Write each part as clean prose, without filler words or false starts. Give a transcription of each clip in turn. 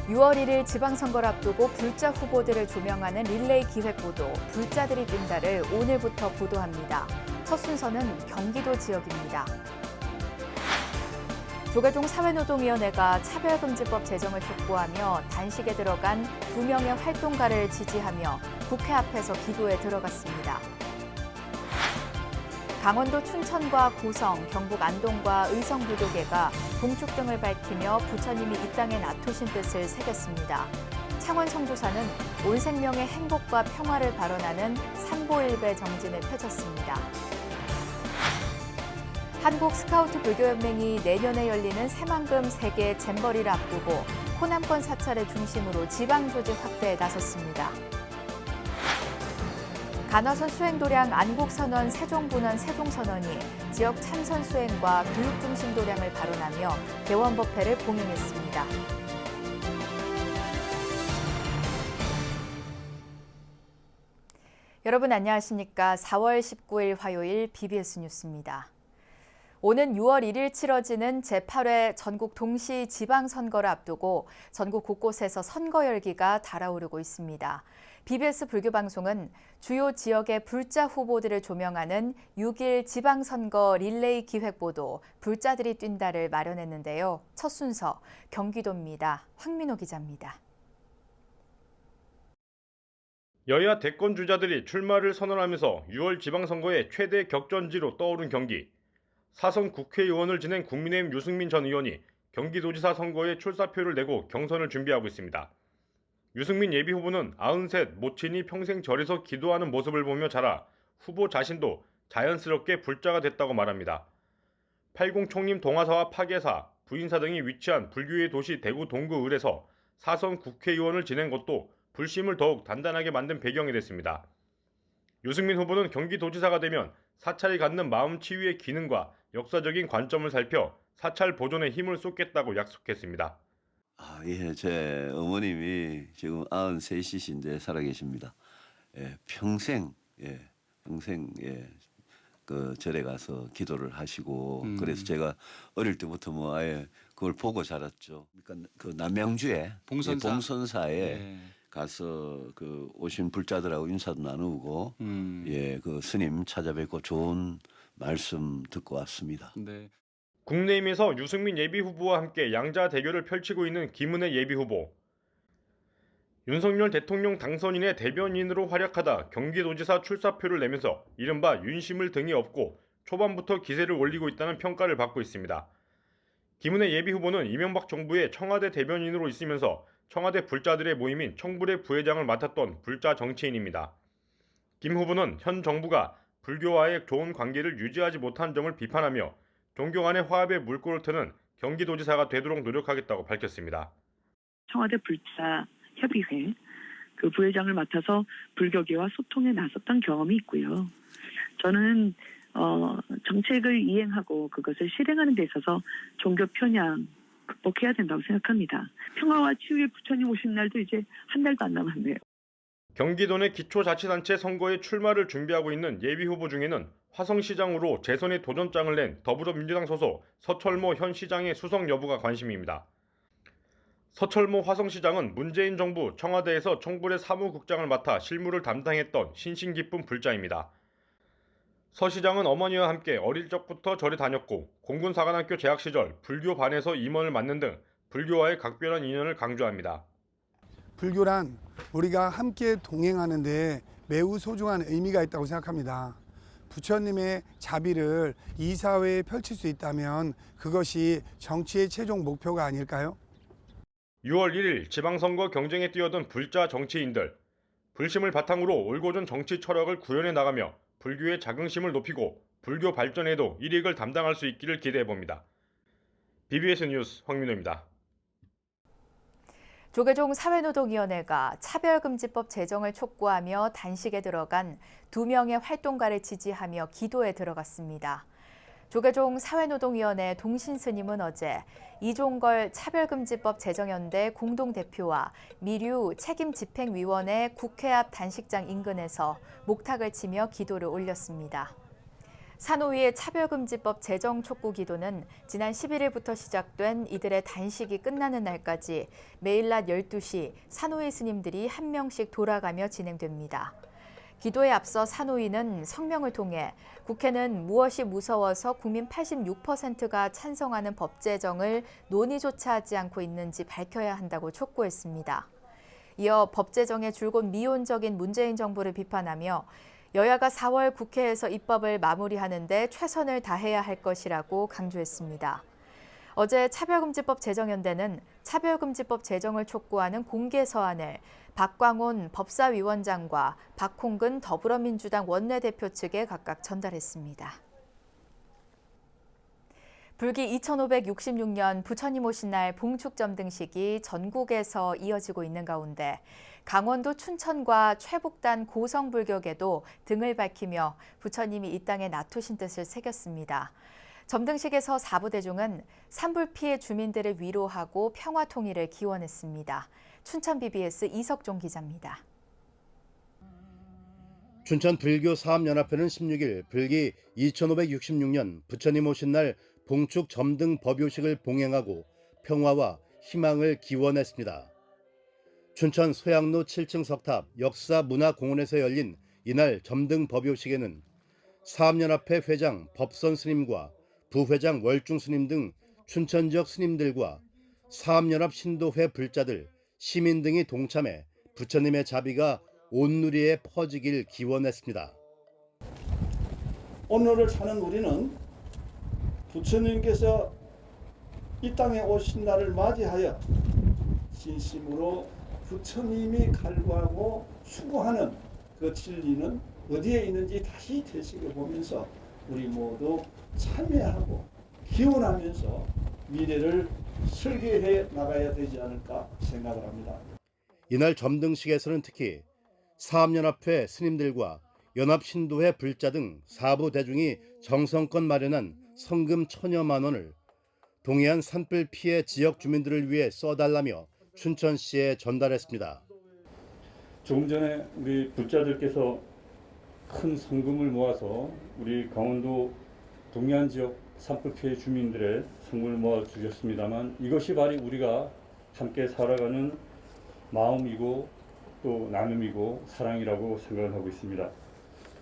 6월 1일 지방선거를 앞두고 불자 후보들을 조명하는 릴레이 기획보도 불자들이 뛴다를 오늘부터 보도합니다. 첫 순서는 경기도 지역입니다. 조계종 사회노동위원회가 차별금지법 제정을 촉구하며 단식에 들어간 2명의 활동가를 지지하며 국회 앞에서 기도에 들어갔습니다. 강원도 춘천과 고성, 경북 안동과 의성부교계가 동축 등을 밝히며 부처님이 이 땅에 놔두신 뜻을 새겼습니다. 창원 성주사는 온 생명의 행복과 평화를 발언하는 삼보일배 정진을 펼쳤습니다. 한국 스카우트 불교연맹이 내년에 열리는 새만금 세계 잼버리를 앞두고 호남권 사찰을 중심으로 지방 조직 확대에 나섰습니다. 간화선 수행도량 안국선언 세종분원 세종선언이 지역 참선 수행과 교육 중심 도량을 발언하며 개원법회를 봉행했습니다. 여러분 안녕하십니까? 4월 19일 화요일 BBS 뉴스입니다. 오는 6월 1일 치러지는 제8회 전국 동시 지방선거를 앞두고 전국 곳곳에서 선거 열기가 달아오르고 있습니다. BBS 불교방송은 주요 지역의 불자 후보들을 조명하는 6일 지방선거 릴레이 기획보도 불자들이 뛴다를 마련했는데요. 첫 순서 경기도입니다. 황민호 기자입니다. 여야 대권 주자들이 출마를 선언하면서 6월 지방선거의 최대 격전지로 떠오른 경기. 사선 국회의원을 지낸 국민의힘 유승민 전 의원이 경기도지사 선거에 출사표를 내고 경선을 준비하고 있습니다. 유승민 예비후보는 93 모친이 평생 절에서 기도하는 모습을 보며 자라 후보 자신도 자연스럽게 불자가 됐다고 말합니다. 80 총림 동화사와 파계사, 부인사 등이 위치한 불교의 도시 대구 동구 을에서 사선 국회의원을 지낸 것도 불심을 더욱 단단하게 만든 배경이 됐습니다. 유승민 후보는 경기도지사가 되면 사찰이 갖는 마음 치유의 기능과 역사적인 관점을 살펴 사찰 보존에 힘을 쏟겠다고 약속했습니다. 예, 제 어머님이 지금 93이신데 살아계십니다. 예, 평생 그 절에 가서 기도를 하시고 그래서 제가 어릴 때부터 뭐 아예 그걸 보고 자랐죠. 그러니까 그 남양주에 봉선사에 네. 가서 그 오신 불자들하고 인사도 나누고 그 스님 찾아뵙고 좋은 말씀 듣고 왔습니다. 네. 국내임에서 유승민 예비후보와 함께 양자 대결을 펼치고 있는 김은혜 예비후보. 윤석열 대통령 당선인의 대변인으로 활약하다 경기도지사 출사표를 내면서 이른바 윤심을 등에 업고 초반부터 기세를 올리고 있다는 평가를 받고 있습니다. 김은혜 예비후보는 이명박 정부의 청와대 대변인으로 있으면서 청와대 불자들의 모임인 청불의 부회장을 맡았던 불자 정치인입니다. 김 후보는 현 정부가 불교와의 좋은 관계를 유지하지 못한 점을 비판하며 종교 간의 화합의 물꼬를 트는 경기도지사가 되도록 노력하겠다고 밝혔습니다. 청와대 불자 협의회 그 부회장을 맡아서 불교계와 소통에 나섰던 경험이 있고요. 저는 정책을 이행하고 그것을 실행하는 데 있어서 종교 편향 극복해야 된다고 생각합니다. 평화와 치유의 부처님 오신 날도 이제 한 달도 안 남았네요. 경기도 내 기초자치단체 선거에 출마를 준비하고 있는 예비후보 중에는 화성시장으로 재선의 도전장을 낸 더불어민주당 소속 서철모 현 시장의 수석 여부가 관심입니다. 서철모 화성시장은 문재인 정부 청와대에서 청불의 사무국장을 맡아 실무를 담당했던 신신기쁜 불자입니다. 서 시장은 어머니와 함께 어릴 적부터 절에 다녔고 공군사관학교 재학 시절 불교반에서 임원을 맡는 등 불교와의 각별한 인연을 강조합니다. 불교란 우리가 함께 동행하는 데 매우 소중한 의미가 있다고 생각합니다. 부처님의 자비를 이 사회에 펼칠 수 있다면 그것이 정치의 최종 목표가 아닐까요? 6월 1일 지방선거 경쟁에 뛰어든 불자 정치인들. 불심을 바탕으로 올곧은 정치 철학을 구현해 나가며 불교의 자긍심을 높이고 불교 발전에도 일익을 담당할 수 있기를 기대해봅니다. BBS 뉴스 황민호입니다. 조계종 사회노동위원회가 차별금지법 제정을 촉구하며 단식에 들어간 2명의 활동가를 지지하며 기도에 들어갔습니다. 조계종 사회노동위원회 동신스님은 어제 이종걸 차별금지법 제정연대 공동대표와 미류 책임집행위원회 국회 앞 단식장 인근에서 목탁을 치며 기도를 올렸습니다. 산호위의 차별금지법 제정 촉구 기도는 지난 11일부터 시작된 이들의 단식이 끝나는 날까지 매일 낮 12시 산호위 스님들이 한 명씩 돌아가며 진행됩니다. 기도에 앞서 산호위는 성명을 통해 국회는 무엇이 무서워서 국민 86%가 찬성하는 법 제정을 논의조차 하지 않고 있는지 밝혀야 한다고 촉구했습니다. 이어 법 제정의 줄곧 미온적인 문재인 정부를 비판하며 여야가 4월 국회에서 입법을 마무리하는 데 최선을 다해야 할 것이라고 강조했습니다. 어제 차별금지법 제정연대는 차별금지법 제정을 촉구하는 공개 서한을 박광온 법사위원장과 박홍근 더불어민주당 원내대표 측에 각각 전달했습니다. 불기 2566년 부처님 오신 날 봉축점 등식이 전국에서 이어지고 있는 가운데 강원도 춘천과 최북단 고성불격에도 등을 밝히며 부처님이 이 땅에 나토신 뜻을 새겼습니다. 점등식에서 사부대중은 산불 피해 주민들을 위로하고 평화 통일을 기원했습니다. 춘천 BBS 이석종 기자입니다. 춘천 불교 사업연합회는 16일 불기 2566년 부처님 오신 날 봉축 점등 법요식을 봉행하고 평화와 희망을 기원했습니다. 춘천 소양로 7층 석탑 역사문화공원에서 열린 이날 점등 법요식에는 사업연합회 회장 법선 스님과 부회장 월중 스님 등 춘천 지역 스님들과 사업연합 신도회 불자들, 시민 등이 동참해 부처님의 자비가 온 누리에 퍼지길 기원했습니다. 오늘을 사는 우리는 부처님께서 이 땅에 오신 날을 맞이하여 진심으로 부처님이 갈구하고 추구하는 그 진리는 어디에 있는지 다시 되새겨보면서 우리 모두 참여하고 기원하면서 미래를 설계해 나가야 되지 않을까 생각을 합니다. 이날 점등식에서는 특히 사업연합회 스님들과 연합신도회 불자 등 사부 대중이 정성껏 마련한 성금 1000여만 원을 동해안 산불 피해 지역 주민들을 위해 써달라며 춘천시에 전달했습니다. 조금 전에 우리 불자들께서 큰 성금을 모아서 우리 강원도 동해안 지역 산불 피해 주민들의 성금을 모아 주셨습니다만 이것이 바로 우리가 함께 살아가는 마음이고 또 나눔이고 사랑이라고 생각을 하고 있습니다.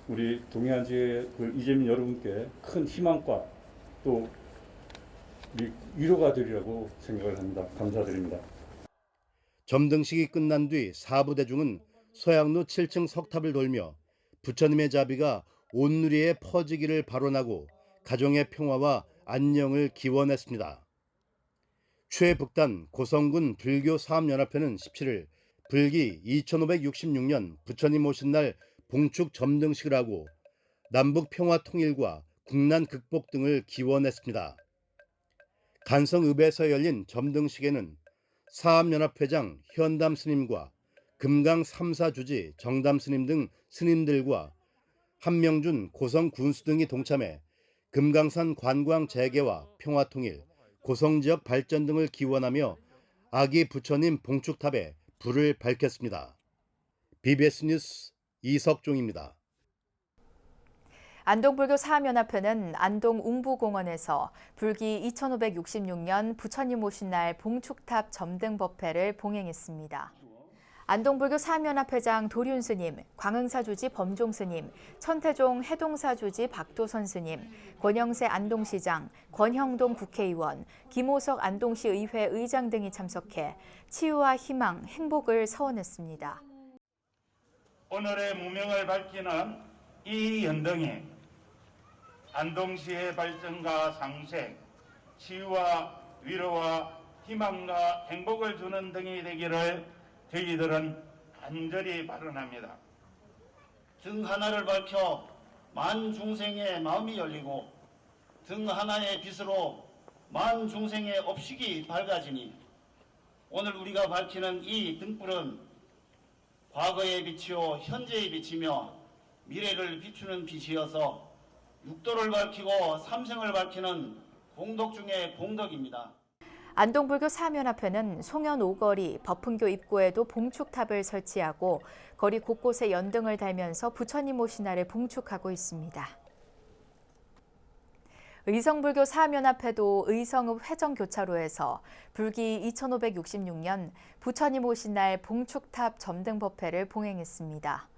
우리 동해안 지역의 이재민 여러분께 큰 희망과 또 위로가 되리라고 생각을 합니다. 감사드립니다. 점등식이 끝난 뒤 사부대중은 소양로 7층 석탑을 돌며 부처님의 자비가 온 누리에 퍼지기를 발언하고 가정의 평화와 안녕을 기원했습니다. 최북단 고성군 불교사업연합회는 17일 불기 2566년 부처님 오신 날 봉축 점등식을 하고 남북 평화 통일과 국난 극복 등을 기원했습니다. 간성읍에서 열린 점등식에는 사업연합회장 현담 스님과 금강 3사 주지 정담 스님 등 스님들과 한명준 고성 군수 등이 동참해 금강산 관광 재개와 평화 통일, 고성 지역 발전 등을 기원하며 아기 부처님 봉축탑에 불을 밝혔습니다. BBS 뉴스 이석종입니다. 안동불교 사업연합회는 안동 웅부공원에서 불기 2566년 부처님 오신 날 봉축탑 점등 법회를 봉행했습니다. 안동불교 사업연합회장 도륜 스님, 광흥사 주지 범종 스님, 천태종 해동사 주지 박도선 스님, 권영세 안동시장, 권형동 국회의원, 김호석 안동시 의회 의장 등이 참석해 치유와 희망, 행복을 서원했습니다. 오늘의 무명을 밝히는 이 연등이 안동시의 발전과 상생, 치유와 위로와 희망과 행복을 주는 등이 되기를 저희들은 간절히 발언합니다. 등 하나를 밝혀 만 중생의 마음이 열리고 등 하나의 빛으로 만 중생의 업식이 밝아지니 오늘 우리가 밝히는 이 등불은 과거의 빛이요 현재의 빛이며 미래를 비추는 빛이어서 육도를 밝히고 삼생을 밝히는 공덕 중의 공덕입니다. 안동불교 사업연합회는 송현 오거리, 법흥교 입구에도 봉축탑을 설치하고 거리 곳곳에 연등을 달면서 부처님 오신 날을 봉축하고 있습니다. 의성불교 사암연합회도 의성읍 회정교차로에서 불기 2566년 부처님 오신 날 봉축탑 점등법회를 봉행했습니다.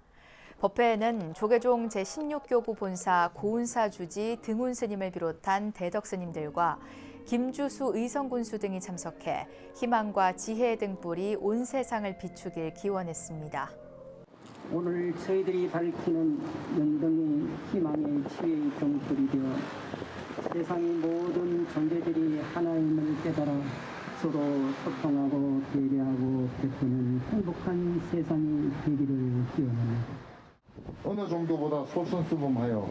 법회에는 조계종 제16교구 본사 고운사 주지 등운 스님을 비롯한 대덕 스님들과 김주수 의성군수 등이 참석해 희망과 지혜의 등불이 온 세상을 비추길 기원했습니다. 오늘 저희들이 밝히는 연등이 희망의 지혜의 등불이 되어 세상의 모든 존재들이 하나임을 깨달아 서로 소통하고 배려하고 베푸는 행복한 세상이 되기를 기원합니다. 어느 정도보다 솔선수범하여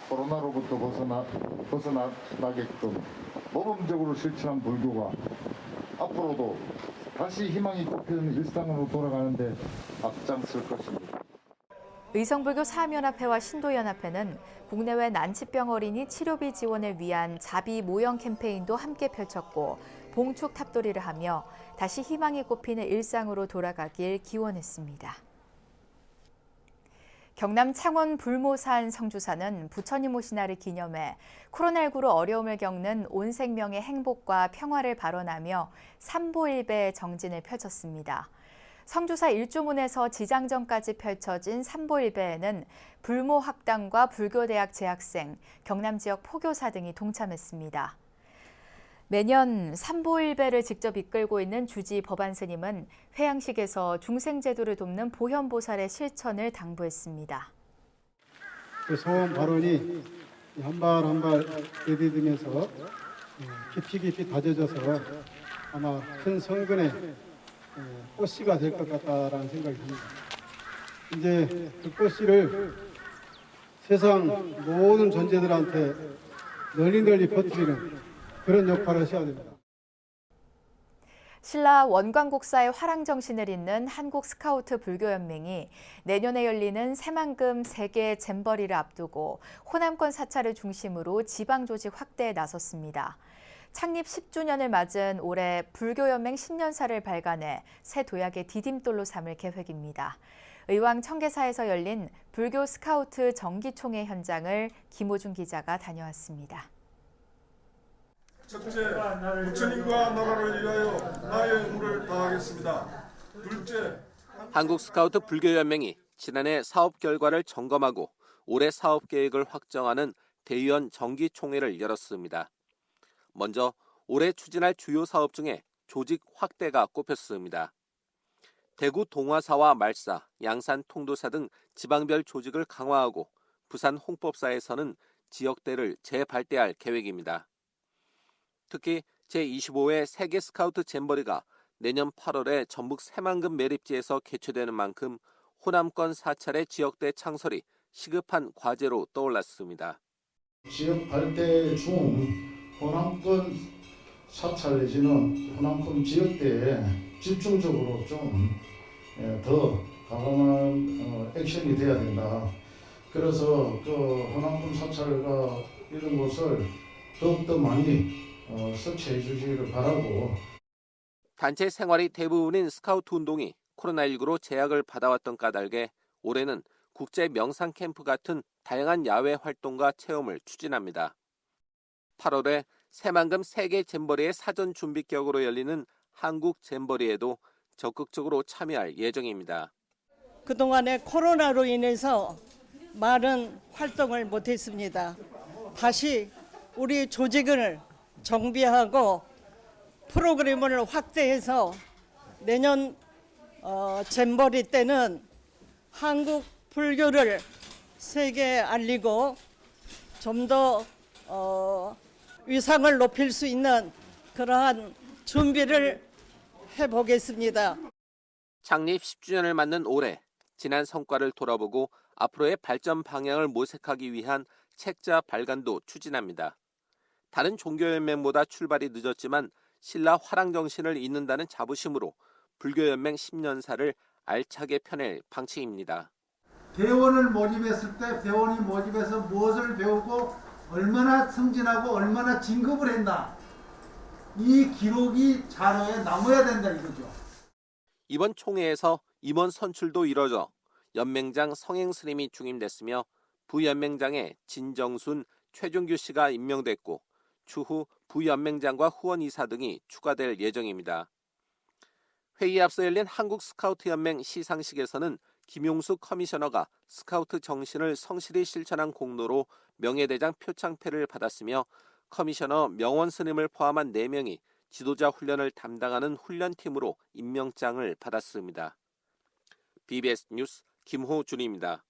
코로나로부터 벗어나게끔 모범적으로 실천한 불교가 앞으로도 다시 희망이 꽃피는 일상으로 돌아가는데 앞장설 것입니다. 의성불교 사암연합회와 신도연합회는 국내외 난치병 어린이 치료비 지원을 위한 자비 모형 캠페인도 함께 펼쳤고 봉축 탑돌이를 하며 다시 희망이 꽃피는 일상으로 돌아가길 기원했습니다. 경남 창원 불모산 성주사는 부처님 오신 날을 기념해 코로나19로 어려움을 겪는 온 생명의 행복과 평화를 발언하며 삼보일배 정진을 펼쳤습니다. 성주사 일주문에서 지장전까지 펼쳐진 삼보일배에는 불모학당과 불교대학 재학생, 경남 지역 포교사 등이 동참했습니다. 매년 삼보일배를 직접 이끌고 있는 주지 법안 스님은 회양식에서 중생제도를 돕는 보현보살의 실천을 당부했습니다. 그 소원 발언이 한 발 한 발 내디디면서 깊이 다져져서 아마 큰 성근의 꽃씨가 될 것 같다라는 생각이 듭니다. 이제 그 꽃씨를 세상 모든 존재들한테 널리 퍼뜨리는 그런 역할을 하셔야 됩니다. 신라 원광국사의 화랑정신을 잇는 한국스카우트 불교연맹이 내년에 열리는 새만금 세계 잼버리를 앞두고 호남권 사찰을 중심으로 지방조직 확대에 나섰습니다. 창립 10주년을 맞은 올해 불교연맹 10년사를 발간해 새 도약의 디딤돌로 삼을 계획입니다. 의왕 청계사에서 열린 불교 스카우트 정기총회 현장을 김호준 기자가 다녀왔습니다. 첫째, 부처님과 나라를 위하여 나의 의무를 다하겠습니다. 둘째, 한국 스카우트 불교연맹이 지난해 사업 결과를 점검하고 올해 사업 계획을 확정하는 대의원 정기총회를 열었습니다. 먼저 올해 추진할 주요 사업 중에 조직 확대가 꼽혔습니다. 대구 동화사와 말사, 양산 통도사 등 지방별 조직을 강화하고 부산 홍법사에서는 지역대를 재발대할 계획입니다. 특히 제25회 세계 스카우트 잼버리가 내년 8월에 전북 새만금 매립지에서 개최되는 만큼 호남권 사찰의 지역대 창설이 시급한 과제로 떠올랐습니다. 지역 발대 중 호남권 사찰 내지는 호남권 지역대에 집중적으로 좀 더 과감한 액션이 돼야 된다. 그래서 그 호남권 사찰과 이런 곳을 더욱더 많이 설치해 주시기를 바라고. 단체 생활이 대부분인 스카우트 운동이 코로나19로 제약을 받아왔던 까닭에 올해는 국제 명상 캠프 같은 다양한 야외 활동과 체험을 추진합니다. 8월에 새만금 세계 잼버리의 사전 준비 격으로 열리는 한국 잼버리에도 적극적으로 참여할 예정입니다. 그동안에 코로나로 인해서 많은 활동을 못했습니다. 다시 우리 조직을 정비하고 프로그램을 확대해서 내년 잼버리 때는 한국 불교를 세계에 알리고 좀 더 위상을 높일 수 있는 그러한 준비를 해보겠습니다. 창립 10주년을 맞는 올해 지난 성과를 돌아보고 앞으로의 발전 방향을 모색하기 위한 책자 발간도 추진합니다. 다른 종교연맹보다 출발이 늦었지만 신라 화랑정신을 잇는다는 자부심으로 불교연맹 10년사를 알차게 펴낼 방침입니다. 대원을 모집했을 때 대원이 모집해서 무엇을 배우고 얼마나 승진하고 얼마나 진급을 했나 이 기록이 자료에 남아야 된다 이거죠. 이번 총회에서 임원 선출도 이뤄져 연맹장 성행 스님이 중임됐으며 부연맹장에 진정순 최준규 씨가 임명됐고 추후 부연맹장과 후원이사 등이 추가될 예정입니다. 회의에 앞서 열린 한국스카우트연맹 시상식에서는 김용수 커미셔너가 스카우트 정신을 성실히 실천한 공로로 명예대장 표창패를 받았으며 커미셔너 명원 스님을 포함한 4명이 지도자 훈련을 담당하는 훈련팀으로 임명장을 받았습니다. BBS 뉴스 김호준입니다.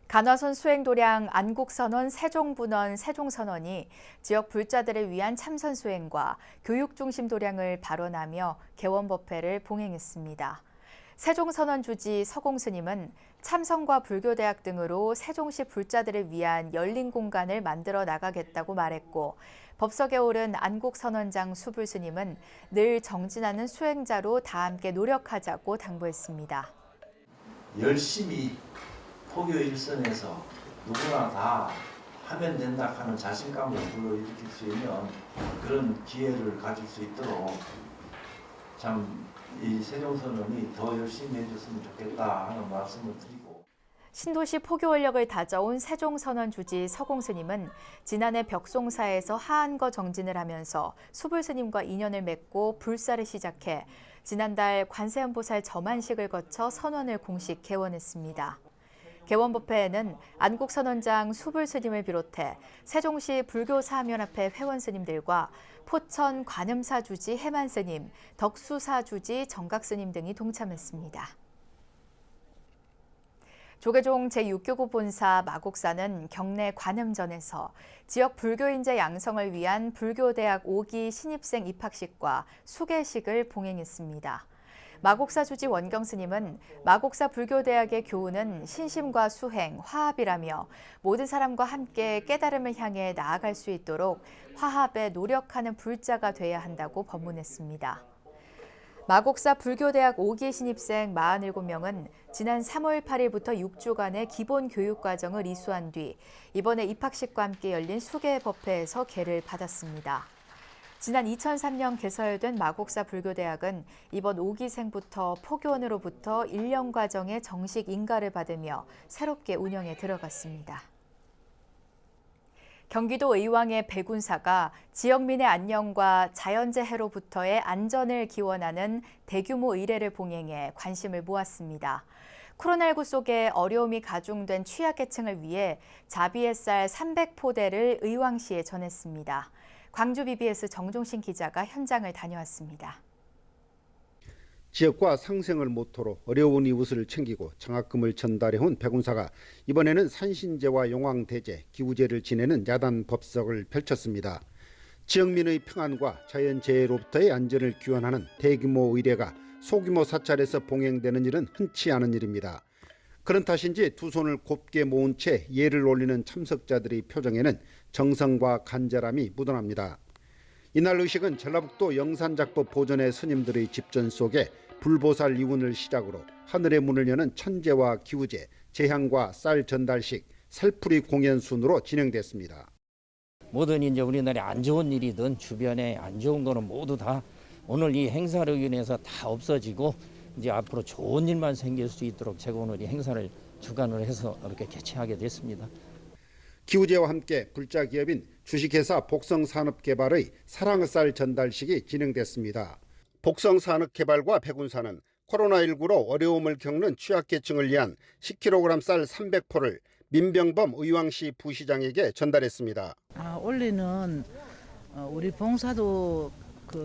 간화선 수행도량 안국선원 세종분원 세종선원이 지역 불자들을 위한 참선 수행과 교육 중심 도량을 발언하며 개원법회를 봉행했습니다. 세종선원 주지 서공스님은 참선과 불교대학 등으로 세종시 불자들을 위한 열린 공간을 만들어 나가겠다고 말했고, 법석에 오른 안국선원장 수불스님은 늘 정진하는 수행자로 다 함께 노력하자고 당부했습니다. 열심히 포교 일선에서 누구나 다 하면 된다 하는 자신감을 불러일으킬 수 있는 그런 기회를 가질 수 있도록 참 이 세종선원이 더 열심히 해줬으면 좋겠다 하는 말씀을 드리고, 신도시 포교 원력을 다져온 세종선원 주지 서공스님은 지난해 벽송사에서 하안거 정진을 하면서 수불스님과 인연을 맺고 불사를 시작해 지난달 관세음보살 점안식을 거쳐 선원을 공식 개원했습니다. 개원법회에는 안국선원장 수불스님을 비롯해 세종시 불교사학연합회 회원스님들과 포천 관음사 주지 해만스님, 덕수사 주지 정각스님 등이 동참했습니다. 조계종 제6교구 본사 마곡사는 경내 관음전에서 지역 불교인재 양성을 위한 불교대학 5기 신입생 입학식과 수계식을 봉행했습니다. 마곡사 주지 원경스님은 마곡사 불교대학의 교훈은 신심과 수행, 화합이라며 모든 사람과 함께 깨달음을 향해 나아갈 수 있도록 화합에 노력하는 불자가 돼야 한다고 법문했습니다. 마곡사 불교대학 5기 신입생 47명은 지난 3월 8일부터 6주간의 기본 교육 과정을 이수한 뒤 이번에 입학식과 함께 열린 수계법회에서 계를 받았습니다. 지난 2003년 개설된 마곡사 불교대학은 이번 5기생부터 포교원으로부터 1년 과정의 정식 인가를 받으며 새롭게 운영에 들어갔습니다. 경기도 의왕의 백운사가 지역민의 안녕과 자연재해로부터의 안전을 기원하는 대규모 의례를 봉행해 관심을 모았습니다. 코로나19 속에 어려움이 가중된 취약계층을 위해 자비의 쌀 300포대를 의왕시에 전했습니다. 광주 BBS 정종신 기자가 현장을 다녀왔습니다. 지역과 상생을 모토로 어려운 이웃을 챙기고 장학금을 전달해온 백운사가 이번에는 산신제와 용왕대제, 기우제를 지내는 야단 법석을 펼쳤습니다. 지역민의 평안과 자연재해로부터의 안전을 기원하는 대규모 의례가 소규모 사찰에서 봉행되는 일은 흔치 않은 일입니다. 그런 탓인지 두 손을 곱게 모은 채 예를 올리는 참석자들의 표정에는 정성과 간절함이 묻어납니다. 이날 의식은 전라북도 영산작법 보전의 스님들의 집전 속에 불보살 이운을 시작으로 하늘의 문을 여는 천제와 기우제, 제향과 쌀 전달식, 살풀이 공연 순으로 진행됐습니다. 모든 이제 우리나라에 안 좋은 일이든 주변에 안 좋은 거는 모두 다 오늘 이 행사로 인해서 다 없어지고 이제 앞으로 좋은 일만 생길 수 있도록 제가 오늘 이 행사를 주관을 해서 이렇게 개최하게 됐습니다. 기우제와 함께 불자 기업인 주식회사 복성산업개발의 사랑의 쌀 전달식이 진행됐습니다. 복성산업개발과 백운사는 코로나19로 어려움을 겪는 취약계층을 위한 10kg 쌀 300포를 민병범 의왕시 부시장에게 전달했습니다. 원래는 우리 봉사도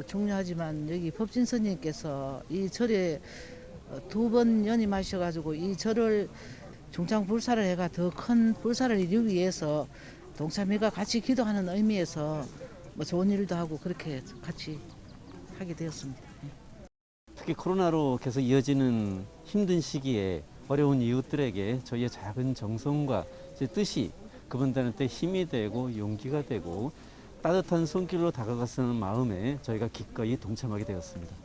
중요하지만 여기 법진 스님께서 이 절에 2번 연임하셔가지고 이 절을 중창 불사를 해가 더 큰 불사를 이루기 위해서 동참회가 같이 기도하는 의미에서 좋은 일도 하고 그렇게 같이 하게 되었습니다. 특히 코로나로 계속 이어지는 힘든 시기에 어려운 이웃들에게 저희의 작은 정성과 제 뜻이 그분들한테 힘이 되고 용기가 되고 따뜻한 손길로 다가가서는 마음에 저희가 기꺼이 동참하게 되었습니다.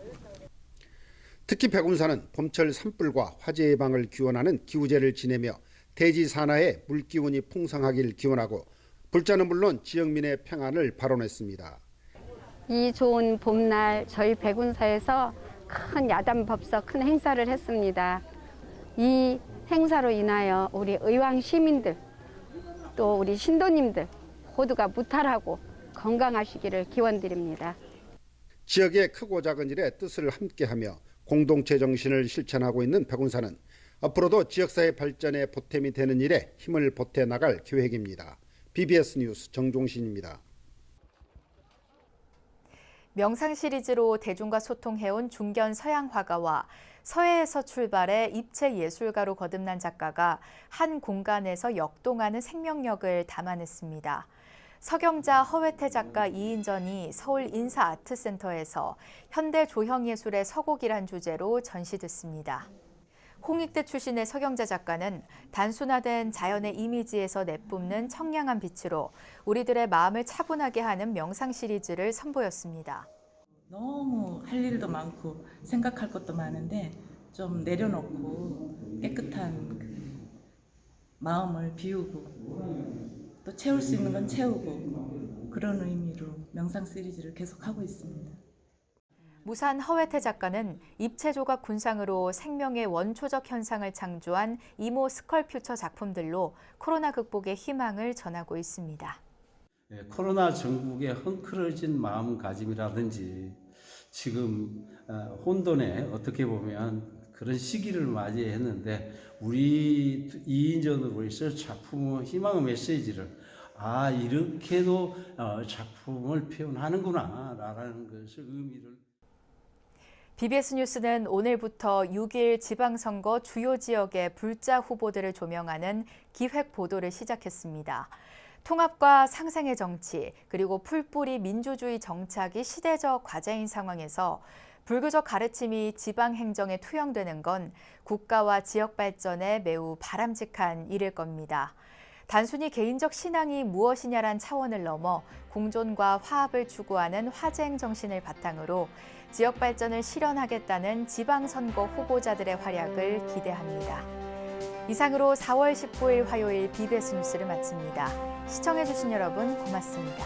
특히 백운사는 봄철 산불과 화재 예방을 기원하는 기우제를 지내며 대지 산하에 물기운이 풍성하길 기원하고 불자는 물론 지역민의 평안을 발언했습니다. 이 좋은 봄날 저희 백운사에서 큰 야단 법석 큰 행사를 했습니다. 이 행사로 인하여 우리 의왕 시민들 또 우리 신도님들 모두가 무탈하고 건강하시기를 기원드립니다. 지역의 크고 작은 일에 뜻을 함께하며 공동체 정신을 실천하고 있는 백운사는 앞으로도 지역사회 발전에 보탬이 되는 일에 힘을 보태 나갈 계획입니다. BBS 뉴스 정종신입니다. 명상 시리즈로 대중과 소통해온 중견 서양 화가와 서해에서 출발해 입체 예술가로 거듭난 작가가 한 공간에서 역동하는 생명력을 담아냈습니다. 서경자, 허회태 작가 2인전이 서울 인사아트센터에서 현대 조형예술의 서곡이란 주제로 전시됐습니다. 홍익대 출신의 서경자 작가는 단순화된 자연의 이미지에서 내뿜는 청량한 빛으로 우리들의 마음을 차분하게 하는 명상 시리즈를 선보였습니다. 너무 할 일도 많고 생각할 것도 많은데 좀 내려놓고 깨끗한 그 마음을 비우고 또 채울 수 있는 건 채우고 그런 의미로 명상 시리즈를 계속하고 있습니다. 무산 허회태 작가는 입체 조각 군상으로 생명의 원초적 현상을 창조한 이모 스컬퓨처 작품들로 코로나 극복의 희망을 전하고 있습니다. 코로나 전국의 헝클어진 마음가짐이라든지 지금 혼돈에 어떻게 보면 그런 시기를 맞이했는데 우리 2인전으로서 작품의 희망의 메시지를 이렇게도 작품을 표현하는구나 라는 것을 의미를 BBS 뉴스는 오늘부터 6일 지방선거 주요 지역의 불자 후보들을 조명하는 기획 보도를 시작했습니다. 통합과 상생의 정치, 그리고 풀뿌리 민주주의 정착이 시대적 과제인 상황에서 불교적 가르침이 지방 행정에 투영되는 건 국가와 지역 발전에 매우 바람직한 일일 겁니다. 단순히 개인적 신앙이 무엇이냐란 차원을 넘어 공존과 화합을 추구하는 화제행 정신을 바탕으로 지역 발전을 실현하겠다는 지방선거 후보자들의 활약을 기대합니다. 이상으로 4월 19일 화요일 BBS 뉴스를 마칩니다. 시청해주신 여러분 고맙습니다.